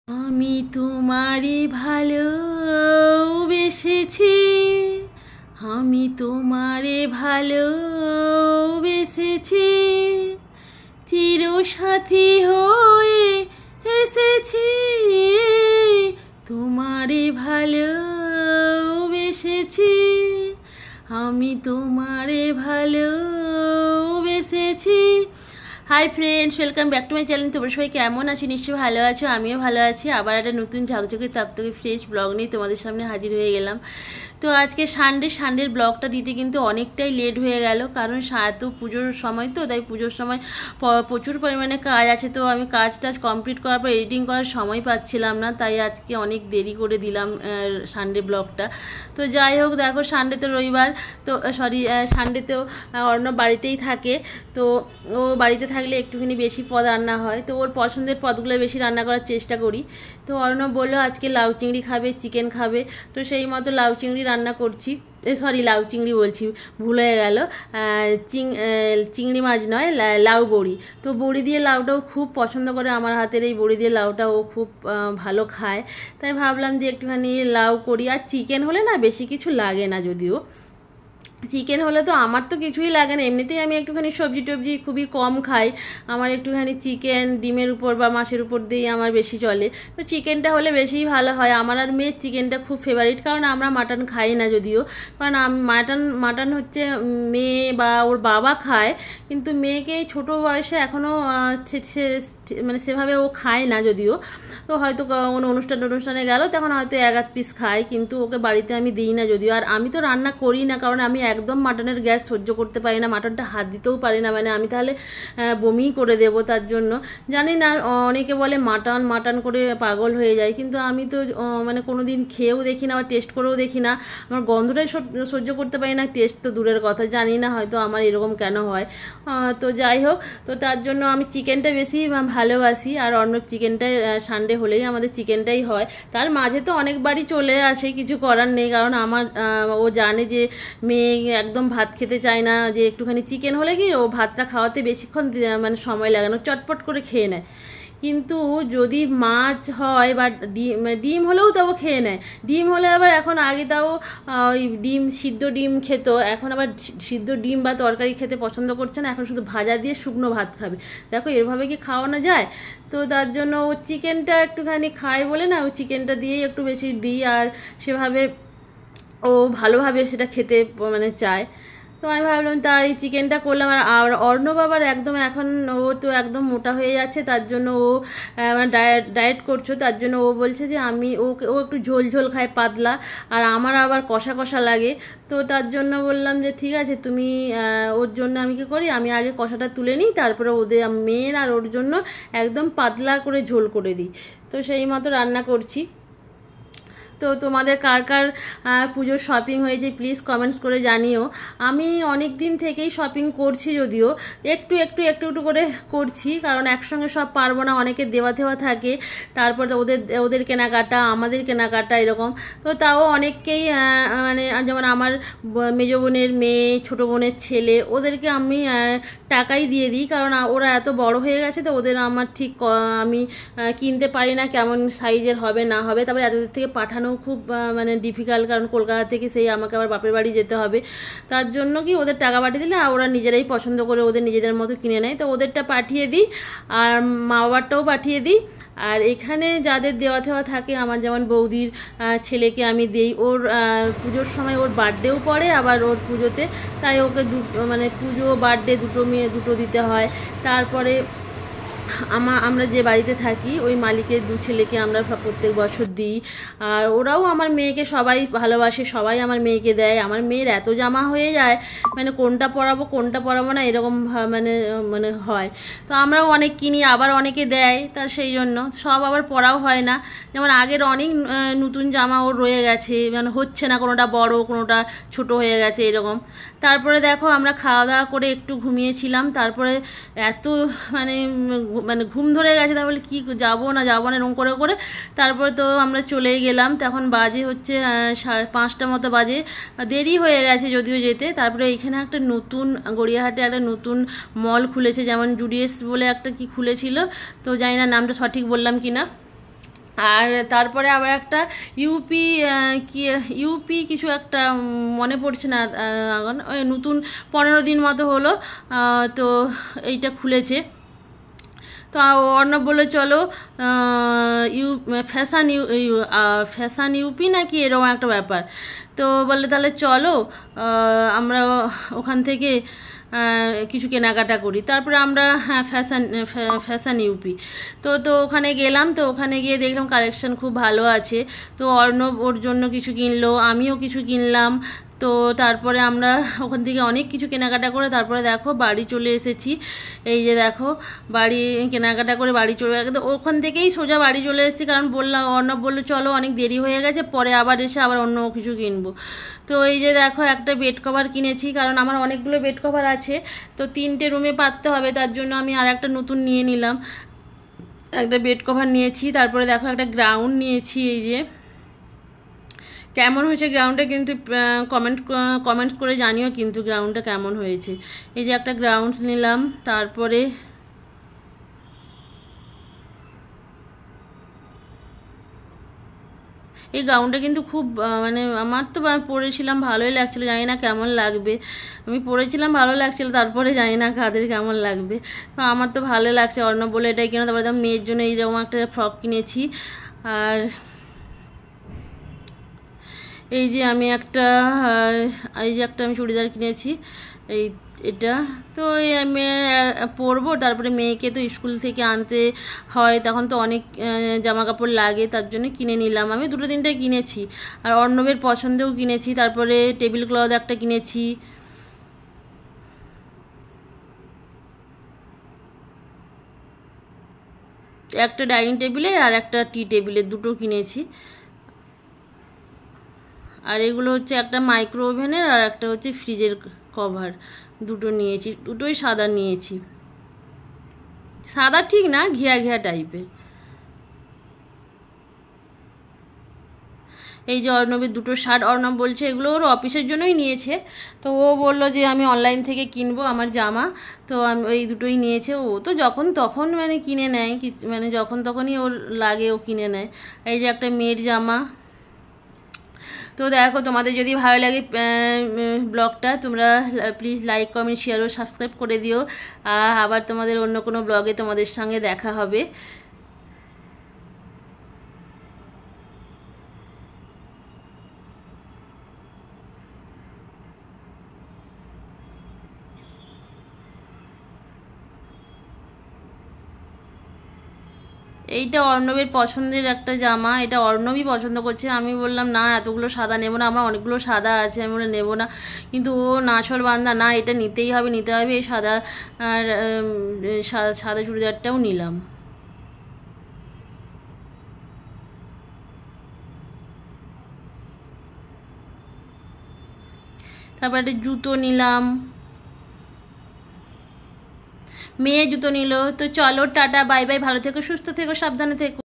আমি তোমারে ভালোবেসেছি, আমি তোমারে ভালোবেসেছি, চিরসাথী হয়ে এসেছি, তোমারে ভালোবেসেছি, আমি তোমারে ভালোবেসেছি। Hi friends, welcome back to my channel. তোমরা সবাই কেমন আছো? নিশ্চয়ই ভালো আছো, আমিও ভালো আছি। আবার একটা নতুন ঝকঝকে তকতকে ফ্রেশ ব্লগ নিয়ে তোমাদের সামনে হাজির হয়ে গেলাম। তো আজকে সানডের ব্লগটা দিতে কিন্তু অনেকটাই লেট হয়ে গেল, কারণ তো পুজোর সময়, তো তাই পুজোর সময় প্রচুর পরিমাণে কাজ আছে। তো আমি কাজ কমপ্লিট করার পর এডিটিং করার সময় পাচ্ছিলাম না, তাই আজকে অনেক দেরি করে দিলাম সানডে ব্লগটা। তো যাই হোক, দেখো সানডে তো রবিবার, তো সানডেতেও অর্ণব বাড়িতেই থাকে। তো ও বাড়িতে থাকলে একটুখানি বেশি পদ রান্না হয়, তো ওর পছন্দের পদগুলো বেশি রান্না করার চেষ্টা করি। তো অর্ণব বললো আজকে লাউ চিংড়ি খাবে, চিকেন খাবে, তো সেই মতো লাউ চিংড়ি রান্না করছি। লাউ চিংড়ি বলছি, ভুল হয়ে গেল। চিংড়ি মাছ নয়, লাউ বড়ি। তো বড়ি দিয়ে লাউটাও খুব পছন্দ করে, আমার হাতের এই বড়ি দিয়ে লাউটা ও খুব ভালো খায়। তাই ভাবলাম যে একটুখানি লাউ করি। আর চিকেন হলে না বেশি কিছু লাগে না, যদিও চিকেন হলে তো আমার তো কিছুই লাগে না, এমনিতেই আমি একটুখানি সবজি টবজি খুবই কম খাই। আমার একটুখানি চিকেন ডিমের উপর বা মাছের উপর দিয়েই আমার বেশি চলে। তো চিকেনটা হলে বেশিই ভালো হয়। আমার আর মেয়ের চিকেনটা খুব ফেভারিট, কারণ আমরা মাটন খাই না যদিও, কারণ মাটন হচ্ছে মেয়ে বা ওর বাবা খায়, কিন্তু মেয়েকে এই ছোটো বয়সে এখনও মানে সেভাবে ও খায় না যদিও। তো হয়তো কোনো অনুষ্ঠানে গেল তখন হয়তো এক আধ পিস খায়, কিন্তু ওকে বাড়িতে আমি দিই না যদিও। আর আমি তো রান্না করি না, কারণ আমি একদম মাটনের গ্যাস সহ্য করতে পারি না, মাটনটা হাত দিতেও পারি না, মানে আমি তাহলে বমিই করে দেবো। তার জন্য জানি না, অনেকে বলে মাটন করে পাগল হয়ে যায়, কিন্তু আমি তো মানে কোনো দিন খেয়েও দেখি না বা টেস্ট করেও দেখি না। আমার গন্ধটাই সহ্য করতে পারি না, টেস্ট তো দূরের কথা। জানি না হয়তো আমার এরকম কেন হয়। তো যাই হোক, তো তার জন্য আমি চিকেনটা বেশি ভালোবাসি। আর অন্য চিকেনটাই সানডে হলেই আমাদের চিকেনটাই হয়। তার মাঝে তো অনেকবারই চলে আসে, কিছু করার নেই, কারণ আমার ও জানে যে মেয়ে একদম ভাত খেতে চায় না, যে একটুখানি চিকেন হলে কি ও ভাতটা খাওয়াতে বেশিক্ষণ মানে সময় লাগে না, চটপট করে খেয়ে নেয়। কিন্তু যদি মাছ হয় বা ডিম হলেও তাও খেয়ে নেয়। ডিম হলে আবার এখন, আগে তাও ওই সিদ্ধ ডিম খেত, এখন আবার সিদ্ধ ডিম বা তরকারি খেতে পছন্দ করছে না, এখন শুধু ভাজা দিয়ে শুকনো ভাত খাবে। দেখো এভাবে কি খাওয়ানো যায়? তো তার জন্য ও চিকেনটা একটুখানি খায় বলে না, ও চিকেনটা দিয়েই একটু বেশি দিই, আর সেভাবে ও ভালোভাবে সেটা খেতে মানে চায়। তো আমি ভাবলাম তাই চিকেনটা করলাম। আর অর্ণব আবার একদম এখন ও তো একদম মোটা হয়ে যাচ্ছে, তার জন্য ও মানে ডায়েট করছো, তার জন্য ও বলছে যে ও একটু ঝোল ঝোল খায়, পাতলা, আর আমার আবার কষা কষা লাগে। তো তার জন্য বললাম যে ঠিক আছে, তুমি ওর জন্য আমি কি করি, আমি আগে কষাটা তুলে নিই, তারপরে ওদের মেয়ের আর ওর জন্য একদম পাতলা করে ঝোল করে দিই। তো সেই মতো রান্না করছি। তো তোমাদের কার কার পুজোর শপিং হয়েছে প্লিজ কমেন্টস করে জানিও। আমি অনেক দিন থেকেই শপিং করছি, যদিও একটু একটু একটু একটু করে করছি, কারণ একসঙ্গে সব পারবো না, অনেকে দেওয়া থাকে, তারপর ওদের কেনাকাটা, আমাদের কেনাকাটা, এরকম। তো তাও অনেককেই মানে যেমন আমার মেজো বোনের মেয়ে, ছোটো বোনের ছেলে, ওদেরকে আমি টাকাই দিয়ে দিই, কারণ ওরা এত বড় হয়ে গেছে, তো ওদের আমার ঠিক আমি কিনতে পারি না কেমন সাইজের হবে না হবে। তারপরে এতদূর থেকে পাঠানো খুব মানে ডিফিকাল্ট, কারণ কলকাতা থেকে সেই আমাকে আবার বাপের বাড়ি যেতে হবে। তার জন্য কি ওদের টাকা পাঠিয়ে দিলে ওরা নিজেরাই পছন্দ করে ওদের নিজেদের মতো কিনে নেয়, তো ওদেরটা পাঠিয়ে দিই, আর মা বাবারটাও পাঠিয়ে দিই। আর এখানে যাদের দেওয়া থাকে, আমার যেমন বৌদির ছেলেকে আমি দেই, ওর পুজোর সময় ওর বার্থডেও পড়ে, আবার ওর পুজোতে, তাই ওকে মানে পুজো বার্থডে দুটো দিতে হয়। তারপরে আমরা যে বাড়িতে থাকি ওই মালিকের দু ছেলেকে আমরা প্রত্যেক বছর দিই। আর ওরাও আমার মেয়েকে সবাই ভালোবাসে, সবাই আমার মেয়েকে দেয়। আমার মেয়ের এত জামা হয়ে যায়, মানে কোনটা পরাবো না এরকম মানে মানে হয়। তো আমরাও অনেক কিনি, আবার অনেকে দেয়, তা সেই জন্য সব আবার পরাও হয় না। যেমন আগের অনেক নতুন জামা ওর রয়ে গেছে, মানে হচ্ছে না, কোনোটা বড় কোনোটা ছোট হয়ে গেছে এরকম। তারপরে দেখো আমরা খাওয়া দাওয়া করে একটু ঘুমিয়েছিলাম, তারপরে এত মানে মানে ঘুম ধরে গেছে, তাহলে কি যাবো না এরকম করে করে তারপরে তো আমরা চলেই গেলাম। তখন বাজে হচ্ছে 5টা মতো বাজে, দেরি হয়ে গেছে যদিও যেতে। তারপরে এইখানে একটা নতুন গড়িয়াহাটে একটা নতুন মল খুলেছে, যেমন জুডিএস বলে একটা কি খুলেছিল, তো জানি না নামটা সঠিক বললাম কি না। আর তারপরে আবার একটা ইউপি কি ইউপি কিছু একটা মনে পড়ছে না, ওই নতুন 15 দিন মতো হলো, তো এইটা খুলেছে। তো অর্ণব বললো চলো ইউ ফ্যাশন ইউপি নাকি এরকম একটা ব্যাপার। তো বললে তাহলে চলো আমরা ওখান থেকে কিছু কেনাকাটা করি। তারপরে আমরা হ্যাঁ ফ্যাশন ইউপি তো তো ওখানে গেলাম। তো ওখানে গিয়ে দেখলাম কালেকশন খুব ভালো আছে। তো অর্ণব ওর জন্য কিছু কিনলো, আমিও কিছু কিনলাম। তো তারপরে আমরা ওখান থেকে অনেক কিছু কেনাকাটা করে তারপরে দেখো বাড়ি চলে এসেছি। এই যে দেখো বাড়ি কেনাকাটা করে বাড়ি চলে গেছে, ওখান থেকেই সোজা বাড়ি চলে এসেছি, কারণ বললাম অর্ণব বললো চলো অনেক দেরি হয়ে গেছে, পরে আবার এসে আবার অন্য কিছু কিনবো। তো এই যে দেখো একটা বেড কভার কিনেছি, কারণ আমার অনেকগুলো বেড কভার আছে, তো 3টে রুমে পাততে হবে, তার জন্য আমি আর একটা নতুন নিয়ে নিলাম, একটা বেড কভার নিয়েছি। তারপরে দেখো একটা গ্রাউন্ড নিয়েছি। এই যে কেমন হয়েছে গ্রাউন্ডটা কিন্তু কমেন্টস করে জানিও কিন্তু গ্রাউন্ডটা কেমন হয়েছে। এই যে একটা গ্রাউন্ড নিলাম। তারপরে এই গাউনটা কিন্তু খুব মানে আমার তো পরেছিলাম ভালোই লাগছিলো, জানি না কেমন লাগবে। আমি পরেছিলাম ভালো লাগছিলো, তারপরে জানি না কাদের কেমন লাগবে। তো আমার তো ভালো লাগছে, অর্ণব বলে এটাই কিনা। তারপরে মেয়ের জন্য এইরকম একটা ফ্রক কিনেছি। আর এই যে আমি চুড়িদার কিনেছি, এটা তো আমি পরবো। তারপরে মেয়েকে তো স্কুল থেকে আনতে হয়, তখন তো অনেক জামা কাপড় লাগে, তার জন্য কিনে নিলাম। আমি 2-3টে কিনেছি, আর অর্ণবের পছন্দেও কিনেছি। তারপরে টেবিল ক্লথ একটা কিনেছি। একটা ডাইনিং টেবিলে আর একটা টি টেবিলে, দুটো কিনেছি। আর এগুলো হচ্ছে একটা মাইক্রো ওভেনের আর একটা হচ্ছে ফ্রিজের কভার, দুটো নিয়েছি। দুটোই সাদা নিয়েছি, সাদা ঠিক না, ঘিয়া ঘিয়া টাইপের। এই যে অর্ণবের দুটো শার্ট, অর্ণব বলছে এগুলো ওর অফিসের জন্যই নিয়েছে। তো ও বললো যে আমি অনলাইন থেকে কিনবো আমার জামা, তো আমি ওই দুটোই নিয়েছে। ও তো যখন তখন মানে কিনে নেয়, মানে যখন তখনই ওর লাগে ও কিনে নেয়। এই যে একটা মেয়ের জামা। তো দেখো তোমাদের যদি ভালো লাগে ব্লগটা, তোমরা প্লিজ লাইক কমেন্ট শেয়ার ও সাবস্ক্রাইব করে দিও। আবার তোমাদের অন্য কোনো ব্লগে তোমাদের সঙ্গে দেখা হবে। এইটা অর্ণবের পছন্দের একটা জামা, এটা অর্ণবই পছন্দ করছে। আমি বললাম না এতগুলো সাদা নেবো না, আমার অনেকগুলো সাদা আছে, আমি বলে নেবো না। কিন্তু ও নাছর বান্দা, না এটা নিতেই হবে নিতে হবে, এই সাদা আর সাদা চুড়িদারটাও নিলাম। তারপর একটা জুতো নিলাম, মেয়ে জুতো নিল। তো চলো টাটা বাই বাই, ভালো থেকো সুস্থ থেকো সাবধানে থেকো।